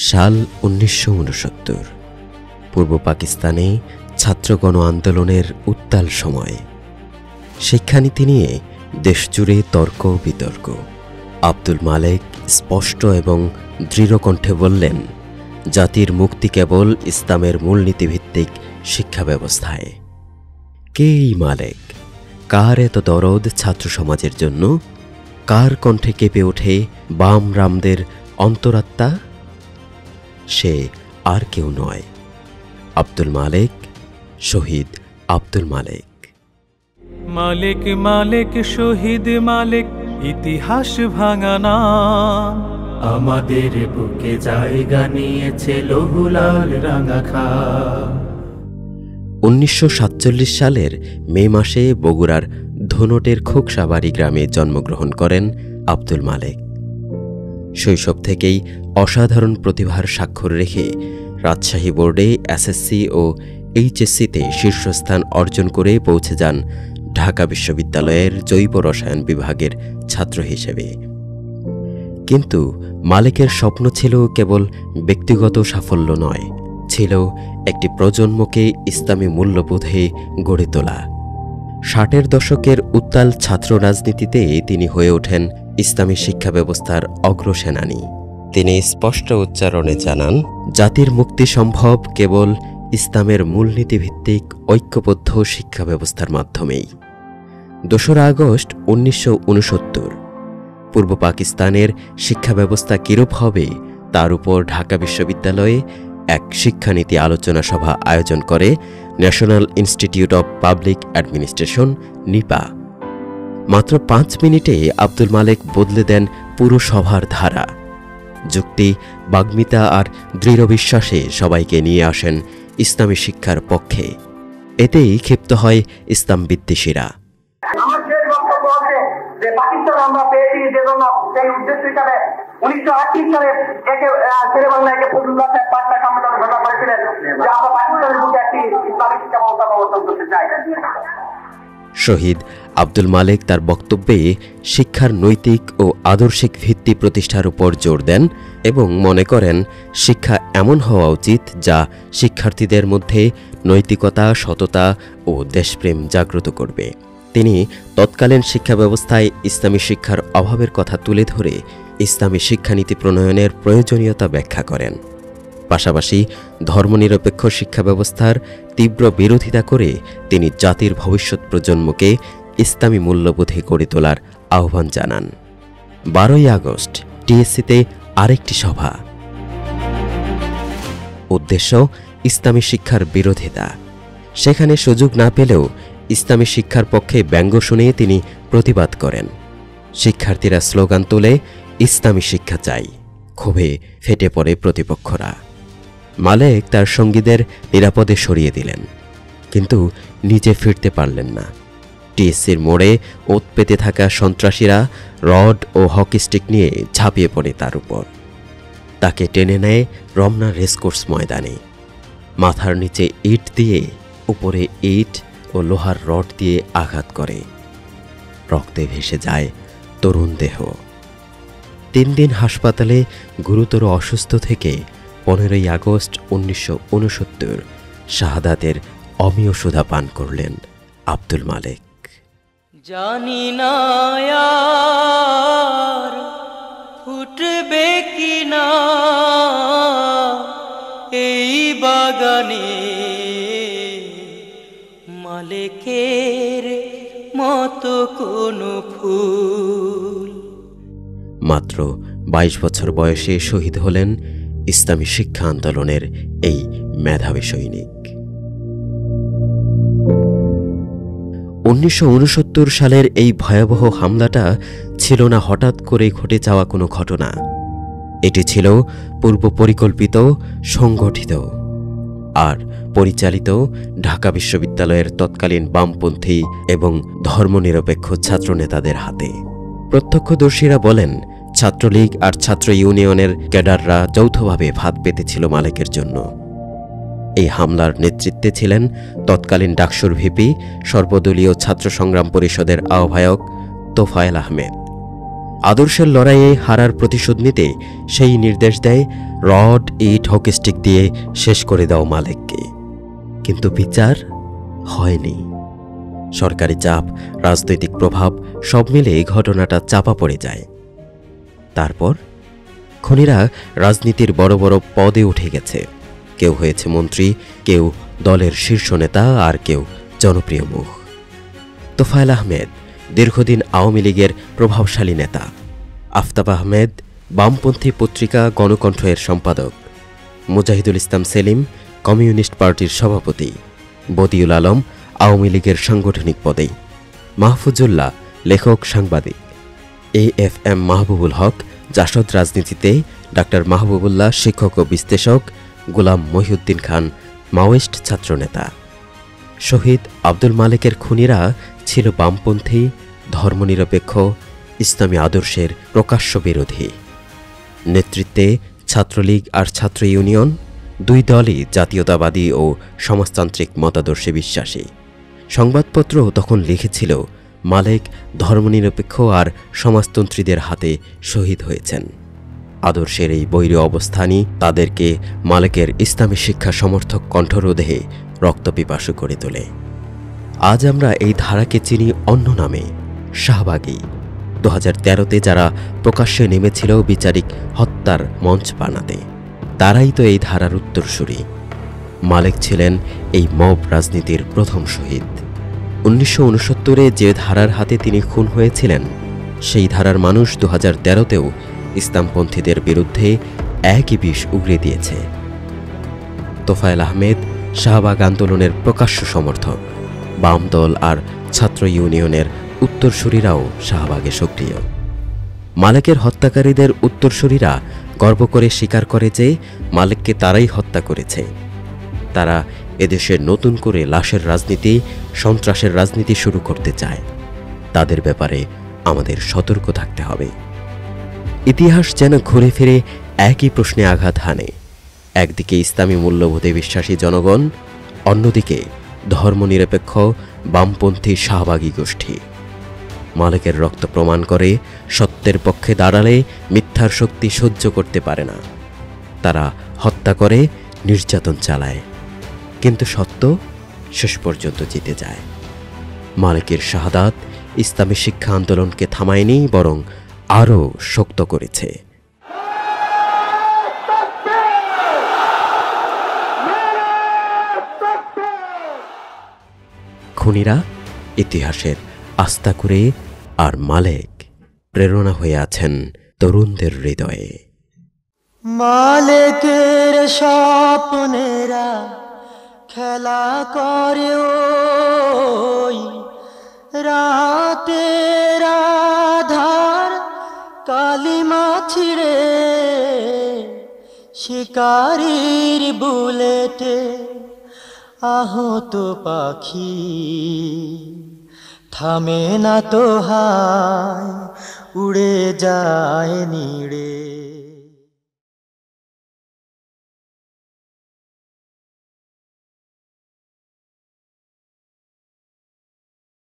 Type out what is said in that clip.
সাল 1969। পূর্ব পাকিস্তানে ছাত্র গণ আন্দোলনের উত্তাল সময়। শিক্ষানীতি নিয়ে দেশজুড়ে তর্ক বিতর্ক। আব্দুল মালেক স্পষ্ট এবং দৃঢ় কণ্ঠে বললেন, জাতির মুক্তি কেবল ইসলামের মূলনীতিভিত্তিক শিক্ষা ব্যবস্থায়। কে এই মালেক? কার এত দরদ ছাত্র সমাজের জন্য? কার কণ্ঠে কেঁপে ওঠে বাম রামদের অন্তরাত্মা? সে আর কেউ নয়, আব্দুল মালেক, শহীদ আব্দুল মালেক। মালেক মালেক শহীদ মালেক, ইতিহাস ভাঙানা আমাদের বুকে জায়গা নিয়েছে লৌহলাল রাঙা খা। 1947 সালের মে মাসে বগুড়ার ধুনটের খোকসাবাড়ি গ্রামে জন্মগ্রহণ করেন আব্দুল মালেক। শৈশব থেকেই অসাধারণ প্রতিভার স্বাক্ষর রেখে রাজশাহী বোর্ডে এসএসসি ও এইচএসসিতে শীর্ষস্থান অর্জন করে পৌঁছে যান ঢাকা বিশ্ববিদ্যালয়ের জৈব রসায়ন বিভাগের ছাত্র হিসেবে। কিন্তু মালেকের স্বপ্ন ছিল কেবল ব্যক্তিগত সাফল্য নয়, ছিল একটি প্রজন্মকে ইসলামী মূল্যবোধে গড়ে তোলা। 60-এর দশকের উত্তাল ছাত্র রাজনীতিতে তিনি হয়ে ওঠেন ইসলামী শিক্ষা ব্যবস্থার অগ্রসেনানী। তিনি স্পষ্ট উচ্চারণে জানান, জাতির মুক্তি সম্ভব কেবল ইসলামের মূলনীতিভিত্তিক ঐক্যবদ্ধ শিক্ষা ব্যবস্থার মাধ্যমেই। 2রা আগস্ট 1969 পূর্ব পাকিস্তানের শিক্ষা ব্যবস্থা কিরূপ হবে তার উপর ঢাকা বিশ্ববিদ্যালয়ে এক শিক্ষানীতি আলোচনা সভা আয়োজন করে national institute of public administration, NIPA. মাত্র 5 মিনিটে আব্দুল মালেক বদলে দেন পুরো সভার ধারা। যুক্তি, বাগ্মিতা আর দৃঢ় বিশ্বাসে সবাইকে নিয়ে আসেন ইসলামী শিক্ষার পক্ষে। এতেই ক্ষিপ্ত হয় ইসলাম বিদ্বেষীরা। আমরা পেয়েছি যে জন্য সেই উদ্দেশ্য হিসাবে 1938 সালে শেরেবাংলাকে ফজলুল্লাহ সাহেব পাঁচটা সম্মেলন ঘোষণা করেছিলেন যে আমরা পাকিস্তানের বুকে একটি ইসলামী শিক্ষা ব্যবস্থা প্রবর্তন করতে চাই। শহীদ আব্দুল মালেক তার বক্তব্যে শিক্ষার নৈতিক ও আদর্শিক ভিত্তি প্রতিষ্ঠার উপর জোর দেন এবং মনে করেন শিক্ষা এমন হওয়া উচিত যা শিক্ষার্থীদের মধ্যে নৈতিকতা, সততা ও দেশপ্রেম জাগ্রত করবে। তিনি তৎকালীন শিক্ষা ব্যবস্থায় ইসলামী শিক্ষার অভাবের কথা তুলে ধরে ইসলামী শিক্ষানীতি প্রণয়নের প্রয়োজনীয়তা ব্যাখ্যা করেন। পাশাপাশি ধর্মনিরপেক্ষ শিক্ষা ব্যবস্থার তীব্র বিরোধিতা করে তিনি জাতির ভবিষ্যৎ প্রজন্মকে ইসলামী মূল্যবোধে গড়ে তোলার আহ্বান জানান। 12ই আগস্ট টিএসসিতে আরেকটি সভা। উদ্দেশ্য ইসলামী শিক্ষার বিরোধিতা। সেখানে সুযোগ না পেলেও ইসলামী শিক্ষার পক্ষে ব্যঙ্গ শুনে তিনি প্রতিবাদ করেন। শিক্ষার্থীরা স্লোগান তোলে, ইসলামী শিক্ষা চাই। ক্ষোভে ফেটে পড়ে প্রতিপক্ষরা। মালেক তার সঙ্গীদের নিরাপদে সরিয়ে দিলেন, কিন্তু নিজে ফিরতে পারলেন না। টিএসসির মোড়ে ওত পেতে থাকা সন্ত্রাসীরা রড ও হকি স্টিক নিয়ে ঝাঁপিয়ে পড়ে তার উপর। তাকে টেনে নেয় রমনা রেসকোর্স ময়দানে। মাথার নিচে ইট দিয়ে, উপরে ইট ও লোহার রড দিয়ে আঘাত করে। রক্তে ভেসে যায় তরুণ দেহ। 3 দিন হাসপাতালে গুরুতর অসুস্থ থেকে 15ই আগস্ট 1969 শাহাদাতের অমীয় সুধা পান করলেন আব্দুল মালেক। জানি না আর ফুটবে কিনা এই বাগানে মালেকের মতো কোনো ফুল। মাত্র 22 বছর বয়সে শহীদ হলেন ইসলামী শিক্ষা আন্দোলনের এই মেধাবী সৈনিক। 1969 সালের এই ভয়াবহ হামলাটা ছিল না হঠাৎ করে ঘটে যাওয়া কোনো ঘটনা। এটি ছিল পূর্ব পরিকল্পিত, সংগঠিত আর পরিচালিত ঢাকা বিশ্ববিদ্যালয়ের তৎকালীন বামপন্থী এবং ধর্মনিরপেক্ষ ছাত্রনেতাদের হাতে। প্রত্যক্ষদর্শীরা বলেন, ছাত্রলীগ আর ছাত্র ইউনিয়নের ক্যাডাররা যৌথভাবে ফাঁদ পেতেছিল মালেকের জন্য। এই হামলার নেতৃত্বে ছিলেন তৎকালীন ডাকসুর ভিপি, সর্বদলীয় ছাত্র সংগ্রাম পরিষদের আহ্বায়ক তোফায়েল আহমেদ। আদর্শের লড়াইয়ে হারার প্রতিশোধ নিতে সেই নির্দেশ দেয় রড ইট হকিস্টিক দিয়ে শেষ করে দাও মালেককে। কিন্তু বিচার হয়নি। সরকারি চাপ, রাজনৈতিক প্রভাব সব মিলে এই ঘটনাটা চাপা পড়ে যায়। তারপর খুনিরা রাজনীতির বড় বড় পদে উঠে গেছে। কেউ হয়েছে মন্ত্রী, কেউ দলের শীর্ষ নেতা, আর কেউ জনপ্রিয় মুখ। তোফায়েল আহমেদ দীর্ঘদিন আওয়ামী লীগের প্রভাবশালী নেতা। আফতাব আহমেদ বামপন্থী পত্রিকা গণকণ্ঠ এর সম্পাদক। মুজাহিদুল ইসলাম সেলিম কমিউনিস্ট পার্টির সভাপতি। বদিউল আলম আওয়ামী লীগের সাংগঠনিক পদেই। মাহফুজুল্লাহ লেখক, সাংবাদিক। AFM মাহবুবুল হক জাসদ রাজনীতিতে, ডাক্তার মাহবুবুল্লাহ শিক্ষক ও বিশ্লেষক। গোলাম মহিউদ্দিন খান মাওয়িস্ট ছাত্রনেতা। শহীদ আব্দুল মালেকের খুনিরা ছিল বামপন্থী, ধর্মনিরপেক্ষ, ইসলামী আদর্শের প্রকাশ্য বিরোধী। নেতৃত্বে ছাত্রলীগ আর ছাত্র ইউনিয়ন, দুই দলই জাতীয়তাবাদী ও সমাজতান্ত্রিক মতাদর্শে বিশ্বাসী। সংবাদপত্র তখন লিখেছিল মালেক ধর্মনিরপেক্ষ আর সমাজতন্ত্রীদের হাতে শহীদ হয়েছেন। আদর্শের এই বৈরী অবস্থানই তাদেরকে মালেকের ইসলামী শিক্ষা সমর্থক কণ্ঠরোধে রক্তপিপাসু করে তোলে। আজ আমরা এই ধারাকে চিনি অন্য নামে, শাহবাগী। 2013-তে যারা প্রকাশ্যে নেমেছিল বিচারিক হত্যার মঞ্চ বানাতে, তারাই তো এই ধারার উত্তরসূরি। মালেক ছিলেন এই মব রাজনীতির প্রথম শহীদ। 1969-এ যে ধারার হাতে তিনি খুন হয়েছিলেন, সেই ধারার মানুষ 2013-তেও ইসলামপন্থীদের বিরুদ্ধে একই বিষ উগরে দিয়েছে। তোফায়েল আহমেদ শাহবাগ আন্দোলনের প্রকাশ্য সমর্থক। বাম দল আর ছাত্র ইউনিয়নের উত্তরসূরিরাও শাহবাগে সক্রিয়। মালেকের হত্যাকারীদের উত্তরসূরিরা গর্ব করে স্বীকার করে যে মালেককে তারাই হত্যা করেছে। তারা এদেশে নতুন করে লাশের রাজনীতি, সন্ত্রাসের রাজনীতি শুরু করতে চায়। তাদের ব্যাপারে আমাদের সতর্ক থাকতে হবে। ইতিহাস যেন ঘুরে ফিরে একই প্রশ্নে আঘাত হানে। একদিকে ইসলামী মূল্যবোধে বিশ্বাসী জনগণ, অন্যদিকে ধর্মনিরপেক্ষ বামপন্থী শাহবাগী গোষ্ঠী। মালেকের রক্ত প্রমাণ করে সত্যের পক্ষে দাঁড়ালে মিথ্যার শক্তি সহ্য করতে পারে না। তারা হত্যা করে, নির্যাতন চালায়, কিন্তু সত্য শেষ পর্যন্ত জিতে যায়। মালেকের শাহাদাত ইসলামী শিক্ষা আন্দোলনকে থামায়নি, বরং আরও শক্ত করেছে। খুনিরা ইতিহাসের আস্থা করে, আর মালেক প্রেরণা হয়ে আছেন তরুণদের হৃদয়ে। মালেকের স্বপ্নেরা খেলা করে ওই রাতের আধার, কালিমা ছিড়ে শিকারীর বুলেটে আহত পাখি থামে না তো হায়, উড়ে যায় নিড়ে।